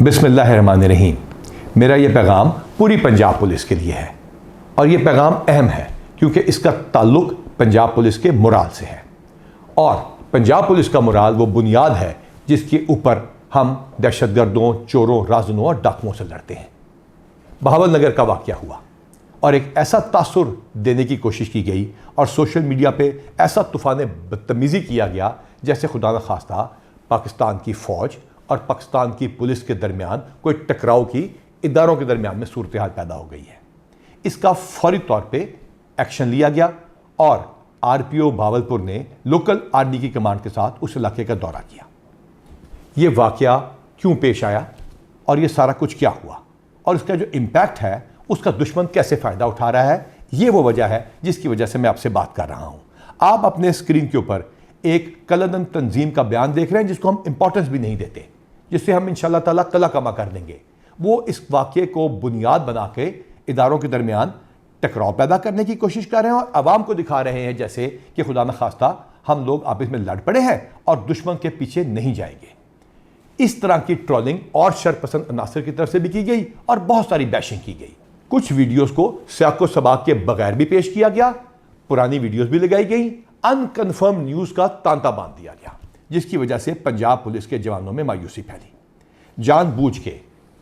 बिस्मिल्लाहिर्रहमानिर्रहीम। मेरा ये पैगाम पूरी पंजाब पुलिस के लिए है और ये पैगाम अहम है क्योंकि इसका ताल्लुक पंजाब पुलिस के मोराल से है और पंजाब पुलिस का मोराल वो बुनियाद है जिसके ऊपर हम दहशतगर्दों, चोरों, राज़नों और डाकुओं से लड़ते हैं। बहावल नगर का वाक़या हुआ और एक ऐसा तासुर देने की कोशिश की गई और सोशल मीडिया पे ऐसा तूफ़ान बदतमीज़ी किया गया जैसे खुदा न खास्ता पाकिस्तान की फ़ौज और पाकिस्तान की पुलिस के दरमियान कोई टकराव की इदारों के दरमियान में सूरत हाल पैदा हो गई है। इसका फौरी तौर पे एक्शन लिया गया और आरपीओ भावलपुर ने लोकल आर्मी की कमांड के साथ उस इलाके का दौरा किया। ये वाक़या क्यों पेश आया और ये सारा कुछ क्या हुआ और इसका जो इम्पैक्ट है उसका दुश्मन कैसे फ़ायदा उठा रहा है, ये वो वजह है जिसकी वजह से मैं आपसे बात कर रहा हूँ। आप अपने स्क्रीन के ऊपर एक कलदन तंजीम का बयान देख रहे हैं जिसको हम इंपॉर्टेंस भी नहीं देते, जिससे हम इंशाल्लाह ताला कला कमा कर देंगे। वो इस वाक़े को बुनियाद बना के इदारों के दरमियान टकराव पैदा करने की कोशिश कर रहे हैं और आवाम को दिखा रहे हैं जैसे कि खुदा न खास्ता हम लोग आपस में लड़ पड़े हैं और दुश्मन के पीछे नहीं जाएंगे। इस तरह की ट्रोलिंग और शरपसंद अनासर की तरफ से भी की गई और बहुत सारी बैशिंग की गई। कुछ वीडियोस को सियाको सबाक के बगैर भी पेश किया गया, पुरानी वीडियोस भी लगाई गई, अनकन्फर्म न्यूज़ का तांता बांध दिया गया, जिसकी वजह से पंजाब पुलिस के जवानों में मायूसी फैली। जानबूझ के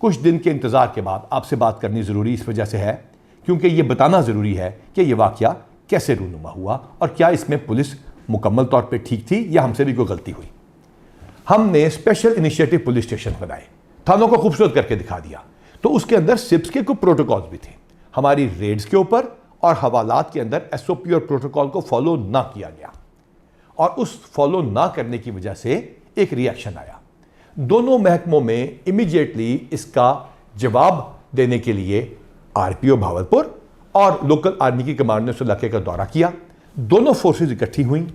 कुछ दिन के इंतज़ार के बाद आपसे बात करनी ज़रूरी इस वजह से है क्योंकि ये बताना ज़रूरी है कि यह वाक़या कैसे रूनुमा हुआ और क्या इसमें पुलिस मुकम्मल तौर पर ठीक थी या हमसे भी कोई गलती हुई। हमने स्पेशल इनिशिएटिव पुलिस स्टेशन बनाए, थानों को खूबसूरत करके दिखा दिया, तो उसके अंदर सिप्स के कुछ प्रोटोकॉल्स भी थे। हमारी रेड्स के ऊपर और हवालात के अंदर एसओपी और प्रोटोकॉल को फॉलो ना किया गया और उस फॉलो ना करने की वजह से एक रिएक्शन आया। दोनों महकमों में इमीडिएटली इसका जवाब देने के लिए आरपीओ भावलपुर और लोकल आर्मी की कमांड ने उस इलाके का दौरा किया। दोनों फोर्सेज इकट्ठी हुई,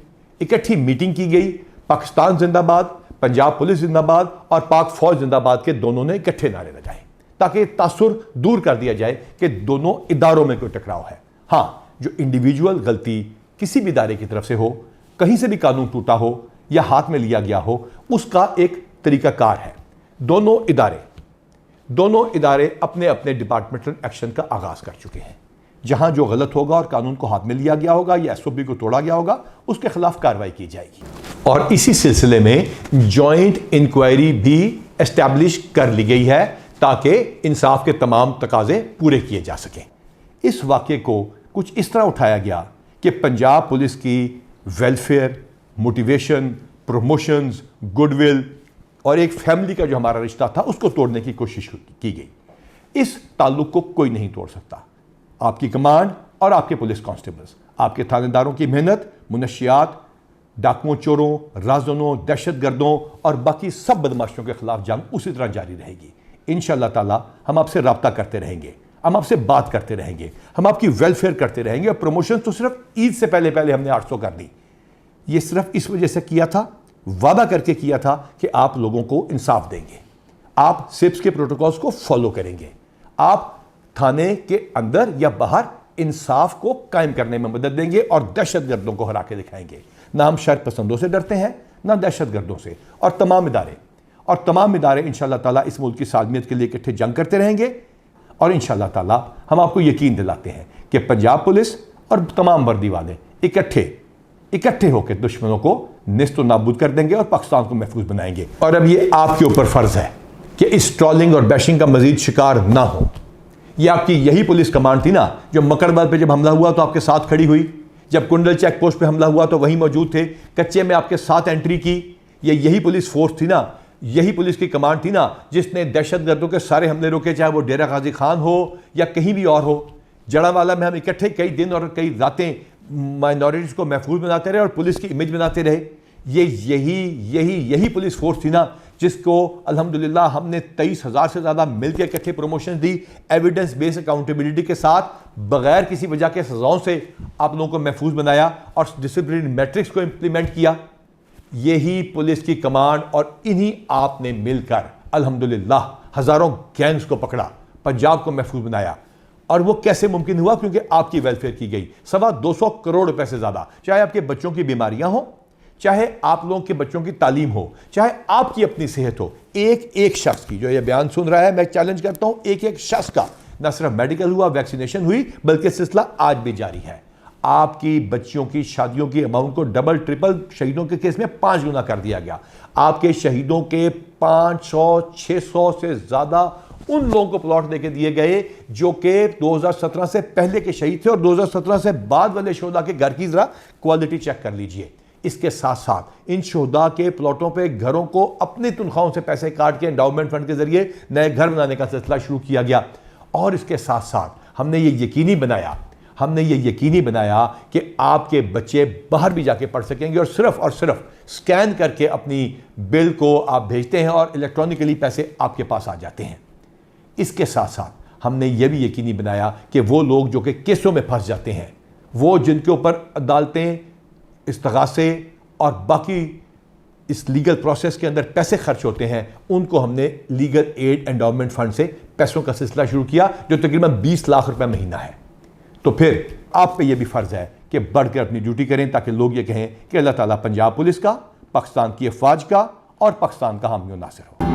इकट्ठी मीटिंग की गई। पाकिस्तान जिंदाबाद, पंजाब पुलिस जिंदाबाद और पाक फौज जिंदाबाद के दोनों ने इकट्ठे नारे लगाए ताकि तासुर दूर कर दिया जाए कि दोनों इदारों में कोई टकराव है। हाँ, जो इंडिविजुअल गलती किसी भी इदारे की तरफ से हो, कहीं से भी कानून टूटा हो या हाथ में लिया गया हो, उसका एक तरीकाकार है। दोनों इदारे अपने अपने डिपार्टमेंटल एक्शन का आगाज कर चुके हैं। जहां जो गलत होगा और कानून को हाथ में लिया गया होगा या एसओपी को तोड़ा गया होगा, उसके खिलाफ कार्रवाई की जाएगी और इसी सिलसिले में जॉइंट इंक्वायरी भी एस्टैब्लिश कर ली गई है ताकि इंसाफ के तमाम तकाजे पूरे किए जा सकें। इस वाक़े को कुछ इस तरह उठाया गया कि पंजाब पुलिस की वेलफेयर, मोटिवेशन, प्रमोशंस, गुडविल और एक फैमिली का जो हमारा रिश्ता था उसको तोड़ने की कोशिश की गई। इस ताल्लुक को कोई नहीं तोड़ सकता। आपकी कमांड और आपके पुलिस कांस्टेबल्स, आपके थानेदारों की मेहनत मुनशियात, डाकुओं, चोरों, राज़नों, दहशतगर्दों और बाकी सब बदमाशों के खिलाफ जंग उसी तरह जारी रहेगी। इंशाअल्लाह ताला हम आपसे रब्ता करते रहेंगे, हम आपसे बात करते रहेंगे, हम आपकी वेलफेयर करते रहेंगे। और प्रमोशन तो सिर्फ ईद से पहले पहले हमने 800 कर दी। ये सिर्फ इस वजह से किया था, वादा करके किया था कि आप लोगों को इंसाफ देंगे, आप सिप्स के प्रोटोकॉल्स को फॉलो करेंगे, आप थाने के अंदर या बाहर इंसाफ को कायम करने में मदद देंगे और दहशतगर्दों को हरा के दिखाएंगे। ना हम शर पसंदों से डरते हैं, ना दहशतगर्दों से। और तमाम इदारे इंशाअल्लाह ताला इस मुल्क की सालमियत के लिए इकट्ठे जंग करते रहेंगे और इंशाअल्लाह ताला हम आपको यकीन दिलाते हैं कि पंजाब पुलिस और तमाम वर्दी वाले इकट्ठे होकर दुश्मनों को निस्त नाबूद कर देंगे और पाकिस्तान को महफूज बनाएंगे। और अब ये आपके ऊपर फ़र्ज़ है कि इस ट्रोलिंग और बैशिंग का मजीद शिकार ना हो। ये आपकी यही पुलिस कमांड थी ना जो मकरबाद पे जब हमला हुआ तो आपके साथ खड़ी हुई, जब कुंडल चेक पोस्ट पे हमला हुआ तो वहीं मौजूद थे, कच्चे में आपके साथ एंट्री की। ये यही पुलिस फोर्स थी ना, यही पुलिस की कमांड थी ना जिसने दहशतगर्दों के सारे हमले रोके, चाहे वो डेरा गाजी खान हो या कहीं भी और हो। जड़ावाला में हम इकट्ठे कई दिन और कई रातें माइनॉरिटीज़ को महफूज बनाते रहे और पुलिस की इमेज बनाते रहे। ये यही पुलिस फोर्स थी ना जिसको अल्हम्दुलिल्लाह हमने 23,000 से ज़्यादा मिलकर इकट्ठे प्रमोशन दी, एविडेंस बेस्ड अकाउंटेबिलिटी के साथ, बगैर किसी वजह के सजाओं से आप लोगों को महफूज बनाया और डिसिप्लिन मैट्रिक्स को इम्प्लीमेंट किया। यही पुलिस की कमांड और इन्हीं आपने मिलकर अल्हम्दुलिल्लाह हज़ारों गैंग्स को पकड़ा, पंजाब को महफूज बनाया। और वो कैसे मुमकिन हुआ? क्योंकि आपकी वेलफेयर की गई। 225 करोड़ रुपए से ज़्यादा, चाहे आपके बच्चों की बीमारियां हों, चाहे आप लोगों के बच्चों की तालीम हो, चाहे आपकी अपनी सेहत हो, एक एक शख्स की जो ये बयान सुन रहा है, मैं चैलेंज करता हूं, एक एक शख्स का न सिर्फ मेडिकल हुआ, वैक्सीनेशन हुई, बल्कि सिलसिला आज भी जारी है। आपकी बच्चियों की शादियों की अमाउंट को डबल ट्रिपल शहीदों के केस में 5 गुना कर दिया गया। आपके शहीदों के 500-600 से ज्यादा उन लोगों को प्लॉट देके दिए गए जो कि 2017 से पहले के शहीद थे, और 2017 से बाद वाले शोहदा के घर की जरा क्वालिटी चेक कर लीजिए। इसके साथ साथ इन शोहदा के प्लॉटों पे घरों को अपनी तनख्वाहों से पैसे काट के एंडाउमेंट फंड के जरिए नए घर बनाने का सिलसिला शुरू किया गया। और इसके साथ साथ हमने ये यकीनी बनाया कि आपके बच्चे बाहर भी जाके पढ़ सकेंगे, और सिर्फ स्कैन करके अपनी बिल को आप भेजते हैं और इलेक्ट्रॉनिकली पैसे आपके पास आ जाते हैं। इसके साथ साथ हमने ये भी यकीनी बनाया कि वो लोग जो कि केसों में फंस जाते हैं, वो जिनके ऊपर अदालतें, इस्तगासे और बाकी इस लीगल प्रोसेस के अंदर पैसे खर्च होते हैं, उनको हमने लीगल एड एंडाउमेंट फंड से पैसों का सिलसिला शुरू किया, जो तकरीबन 20 लाख रुपए महीना है। तो फिर आप पे ये भी फर्ज है कि बढ़कर अपनी ड्यूटी करें, ताकि लोग ये कहें कि अल्लाह ताला पंजाब पुलिस का, पाकिस्तान की अफवाज का और पाकिस्तान का हामी और नासिर हो।